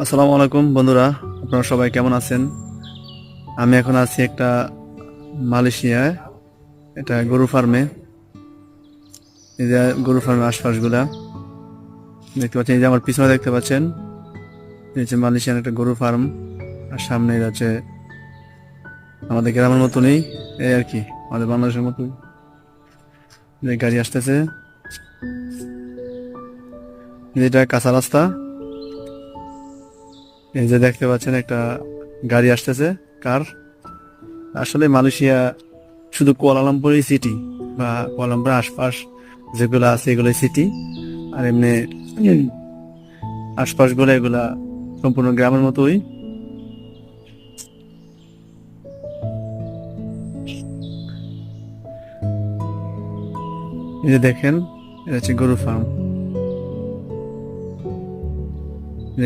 আসসালামু আলাইকুম বন্ধুরা, আপনারা সবাই কেমন আছেন? আমি এখন আছি একটা মালয়েশিয়ায়, এটা গরু ফার্মে। এই যে গরু ফার্মের আশপাশগুলা দেখতে পাচ্ছেন, এই যে আমার পিছনে দেখতে পাচ্ছেন, এই যে মালয়েশিয়ান একটা গরু ফার্ম। আর সামনে এটা হচ্ছে আমাদের গ্রামের মতনই, এই আর কি, আমাদের বাংলাদেশের মতোই। যে গাড়ি আসতেছে, যেটা কাঁচা রাস্তা। এই যে দেখতে পাচ্ছেন একটা গাড়ি আসতেছে, কার। আসলে মালয়েশিয়া শুধু কুয়ালালামপুরই সিটি, বা কুয়ালালামপুরের আশপাশ যেগুলো আছে এগুলোই সিটি। আর এমনি আশপাশ গুলো এগুলা সম্পূর্ণ গ্রামের মতোই। এই যে দেখেন, এটা হচ্ছে গরু ফার্ম।